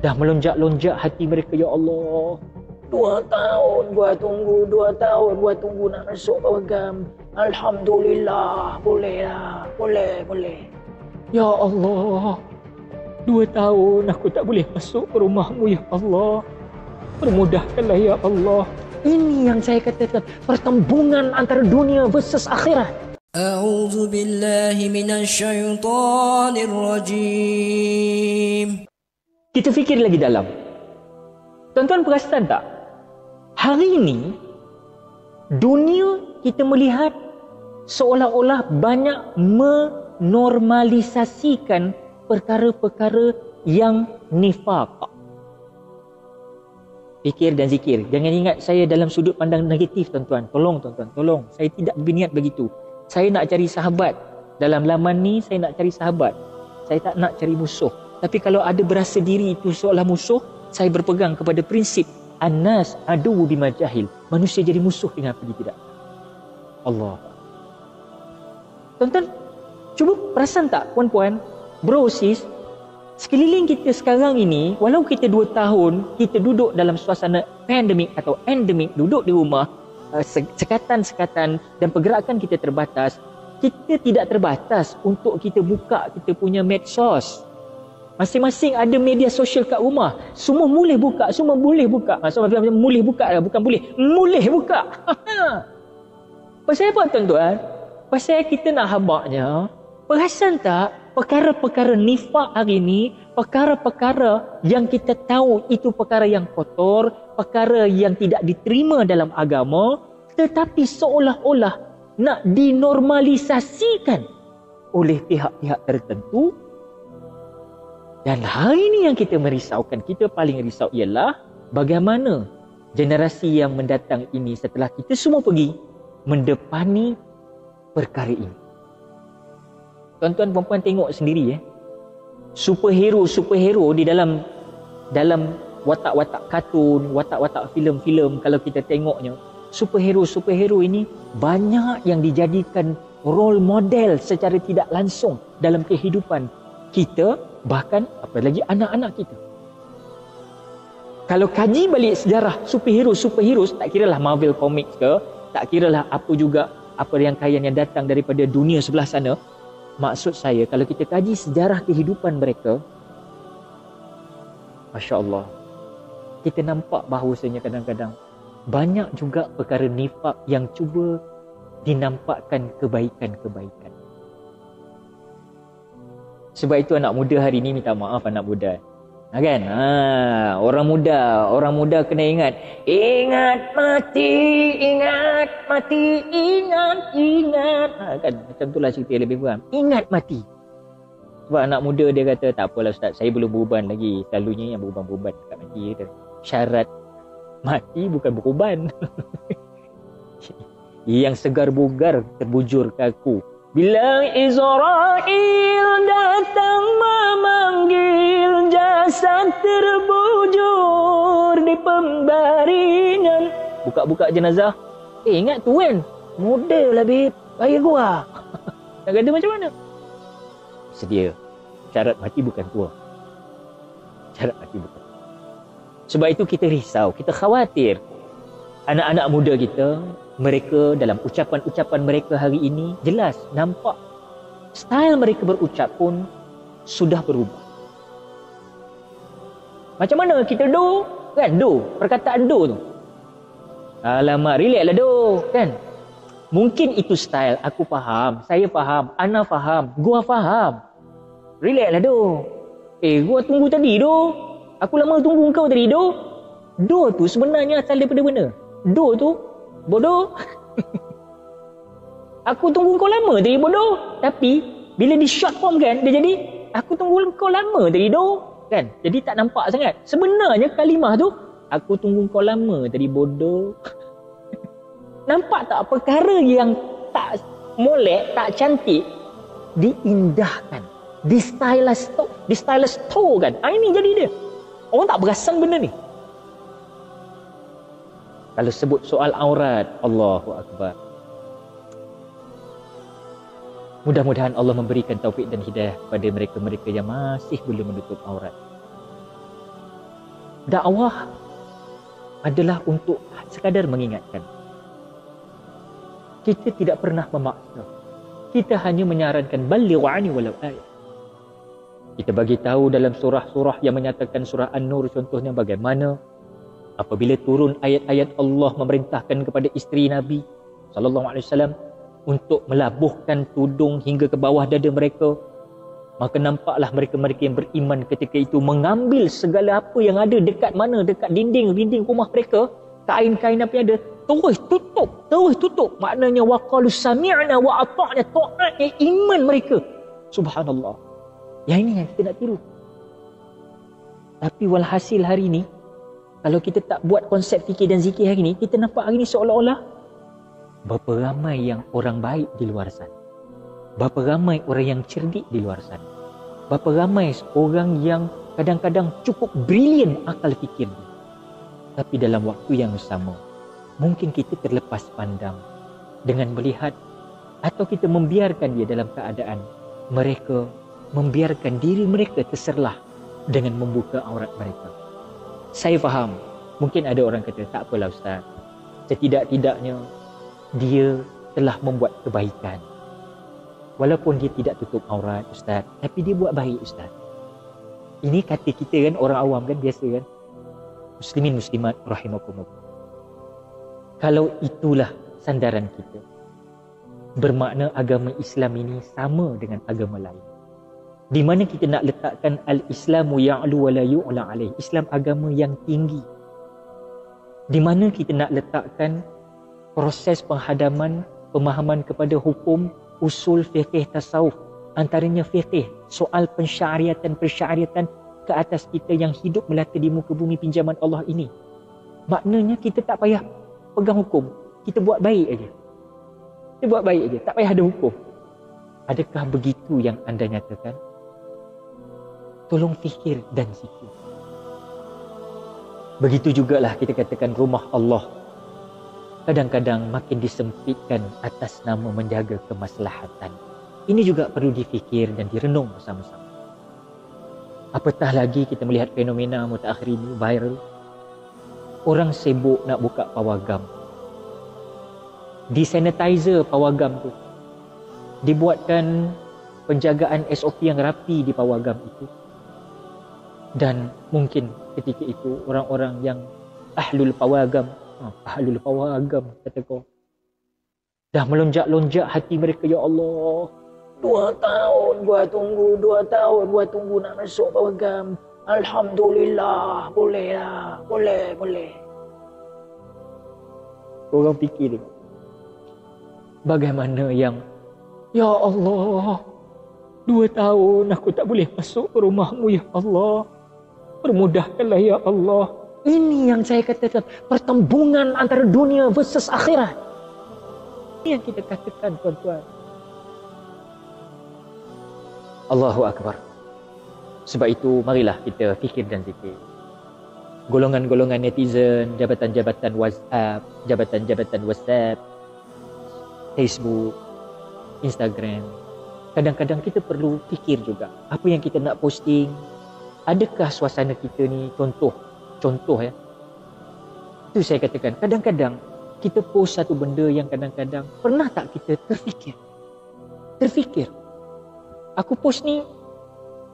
Dah melonjak-lonjak hati mereka, ya Allah. 2 tahun gua tunggu, 2 tahun gua tunggu nak masuk program. Alhamdulillah, boleh lah, boleh. Ya Allah, 2 tahun aku tak boleh masuk ke rumahmu, ya Allah. Permudahkanlah, ya Allah. Ini yang saya katakan, pertembungan antara dunia versus akhirat. A'udzu billahi minasyaitonir rajim. Kita fikir lagi dalam. Tuan-tuan perasan tak? Hari ini, dunia kita melihat seolah-olah banyak menormalisasikan perkara-perkara yang nifaq. Fikir dan zikir. Jangan ingat saya dalam sudut pandang negatif, tuan-tuan. Tolong, tuan-tuan. Tolong. Saya tidak berniat begitu. Saya nak cari sahabat. Dalam laman ni, saya nak cari sahabat. Saya tak nak cari musuh. Tapi kalau ada berasa diri itu seolah musuh, saya berpegang kepada prinsip An-nas aduwwu bima jahil. Manusia jadi musuh dengan apa dia tidak. Allah. Tuan-tuan, cuba perasan tak, puan-puan, bro, sis, sekeliling kita sekarang ini, walau kita 2 tahun, kita duduk dalam suasana pandemik atau endemik, duduk di rumah, sekatan-sekatan dan pergerakan kita terbatas, kita tidak terbatas untuk kita buka kita punya medsos. Masing-masing ada media sosial kat rumah. Semua boleh buka, semua boleh buka. Maksudnya boleh buka lah, bukan boleh buka. Pasal apa, tuan-tuan? Pasal kita nak habaknya, perasan tak perkara-perkara nifak hari ini, perkara-perkara yang kita tahu itu perkara yang kotor, perkara yang tidak diterima dalam agama, tetapi seolah-olah nak dinormalisasikan oleh pihak-pihak tertentu. Dan hari ini yang kita merisaukan, kita paling risau ialah bagaimana generasi yang mendatang ini setelah kita semua pergi mendepani perkara ini. Tuan-tuan perempuan tengok sendiri superhero di dalam watak-watak kartun, watak-watak filem-filem, kalau kita tengoknya, superhero ini banyak yang dijadikan role model secara tidak langsung dalam kehidupan kita, bahkan apalagi anak-anak kita. Kalau kaji balik sejarah superhero, tak kiralah Marvel Comics ke, tak kiralah apa rangkaian yang datang daripada dunia sebelah sana. Maksud saya, kalau kita kaji sejarah kehidupan mereka, Masya Allah, kita nampak bahawasanya kadang-kadang banyak juga perkara nifak yang cuba dinampakkan kebaikan-kebaikan. Sebab itu anak muda hari ini minta maaf anak muda. Kan? Orang muda kena ingat. Ingat mati. Kan macam itulah cerita lebih kurang. Ingat mati. Sebab anak muda dia kata, tak apalah Ustaz, saya belum beruban lagi. Selalunya yang beruban-beruban dekat mati. Syarat mati bukan beruban. Yang segar bugar terbujur kaku. Bila Israel datang memanggil, jasad terbujur di pembaringan. Buka-buka jenazah. Ingat tu kan, model lah beb, bayar gua. Nak kata macam mana? Sedia. Syarat mati bukan tua. Syarat mati bukan. Sebab itu kita risau, kita khawatir anak-anak muda kita, mereka dalam ucapan-ucapan mereka hari ini jelas nampak style mereka berucap pun sudah berubah. Macam mana kita do? Kan do, perkataan do tu. Alamak, relax lah do, kan? Mungkin itu style, aku faham, saya faham, Ana faham, gua faham. Relax lah do. Gua tunggu tadi do. Aku lama tunggu kau tadi do. Do tu sebenarnya asal daripada mana? Do tu bodoh. Aku tunggu kau lama tadi bodoh. Tapi bila di short form kan, dia jadi aku tunggu kau lama tadi do. Kan? Jadi tak nampak sangat. Sebenarnya kalimah tu, aku tunggu kau lama tadi bodoh. Nampak tak perkara yang tak molek, tak cantik diindahkan, di-stylize kan. Ini jadi dia. Orang tak perasan benda ni. Kalau sebut soal aurat, Allahu Akbar. Mudah-mudahan Allah memberikan taufik dan hidayah pada mereka-mereka yang masih belum menutup aurat. Dakwah adalah untuk sekadar mengingatkan. Kita tidak pernah memaksa. Kita hanya menyarankan baligh anni walau ayat. Kita bagi tahu dalam surah-surah yang menyatakan surah An-Nur contohnya bagaimana apabila turun ayat-ayat Allah memerintahkan kepada isteri Nabi sallallahu alaihi wasallam untuk melabuhkan tudung hingga ke bawah dada mereka, maka nampaklah mereka-mereka yang beriman ketika itu mengambil segala apa yang ada dekat mana, dekat dinding rumah mereka, kain-kain apa yang ada, terus tutup. Maknanya waqalu sami'na wa ata'na, taatnya iman mereka. Subhanallah. Yang ini yang kita nak tiru. Tapi walhasil hari ini, kalau kita tak buat konsep fikir dan zikir hari ini, kita nampak hari ini seolah-olah berapa ramai yang orang baik di luar sana. Berapa ramai orang yang cerdik di luar sana. Berapa ramai orang yang kadang-kadang cukup brilian akal fikirnya. Tapi dalam waktu yang sama, mungkin kita terlepas pandang dengan melihat atau kita membiarkan dia dalam keadaan mereka membiarkan diri mereka terserlah dengan membuka aurat mereka. Saya faham, mungkin ada orang kata, tak apalah Ustaz, setidak-tidaknya dia telah membuat kebaikan. Walaupun dia tidak tutup aurat Ustaz, tapi dia buat baik Ustaz. Ini kata kita kan, orang awam kan, biasa kan. Muslimin muslimat rahimakumullah. Kalau itulah sandaran kita, bermakna agama Islam ini sama dengan agama lain. Di mana kita nak letakkan al-Islamu ya'lu wa la yu'la alaih. Islam agama yang tinggi. Di mana kita nak letakkan proses penghadaman, pemahaman kepada hukum, usul fiqh tasawuf. Antaranya fiqh, soal pensyariatan ke atas kita yang hidup melata di muka bumi pinjaman Allah ini. Maknanya kita tak payah pegang hukum. Kita buat baik aja. Kita buat baik aja, tak payah ada hukum. Adakah begitu yang anda nyatakan? Tolong fikir dan zikir. Begitu jugalah kita katakan rumah Allah kadang-kadang makin disempitkan atas nama menjaga kemaslahatan. Ini juga perlu difikir dan direnung bersama-sama. Apatah lagi kita melihat fenomena mutakhir ini viral. Orang sibuk nak buka pawagam. Disanitizer pawagam tu. Dibuatkan penjagaan SOP yang rapi di pawagam itu. Dan mungkin ketika itu orang-orang yang ahlul pawagam kata kau, dah melonjak-lonjak hati mereka, ya Allah, 2 tahun gua tunggu nak masuk pawagam. Alhamdulillah, boleh lah, boleh. Orang fikir bagaimana yang, ya Allah, 2 tahun aku tak boleh masuk ke rumahmu, ya Allah, permudahkanlah ya Allah. Ini yang saya katakan, pertembungan antara dunia versus akhirat. Ini yang kita katakan, tuan-tuan. Allahu Akbar. Sebab itu marilah kita fikir dan zikir. Golongan-golongan netizen, jabatan-jabatan WhatsApp, jabatan-jabatan WhatsApp, Facebook, Instagram. Kadang-kadang kita perlu fikir juga apa yang kita nak posting. Adakah suasana kita ni contoh ya. Itu saya katakan, kadang-kadang kita post satu benda yang kadang-kadang pernah tak kita terfikir. Aku post ni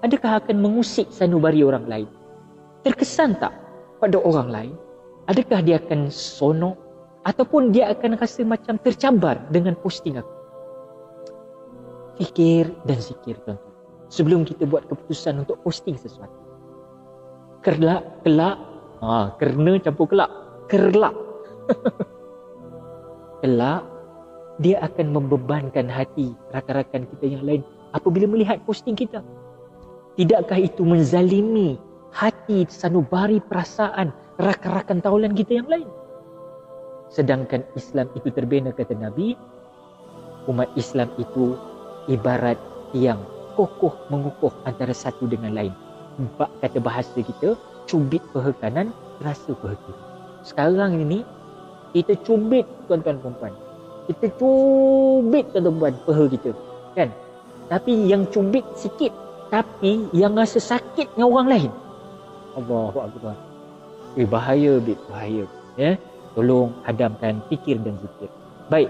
adakah akan mengusik sanubari orang lain? Terkesan tak pada orang lain? Adakah dia akan sonok ataupun dia akan rasa macam tercabar dengan posting aku? Fikir dan zikir, tuan-tuan, sebelum kita buat keputusan untuk posting sesuatu. Kerlak, kerna campur kelak. Kelak, dia akan membebankan hati rakan-rakan kita yang lain apabila melihat posting kita. Tidakkah itu menzalimi hati, sanubari, perasaan rakan-rakan taulan kita yang lain? Sedangkan Islam itu terbina, kata Nabi, umat Islam itu ibarat tiang kokoh mengukuh antara satu dengan lain. Kata bahasa kita, cubit peha kanan, rasa peha kiri. Sekarang ini kita cubit, tuan-tuan perempuan. Kita cubit, tuan-tuan perempuan, peha kita, kan? Tapi yang cubit sikit, tapi yang rasa sakit dengan orang lain. Allahu Akbar. bahaya, bahaya. Ya, tolong hadamkan fikir dan zikir. Baik.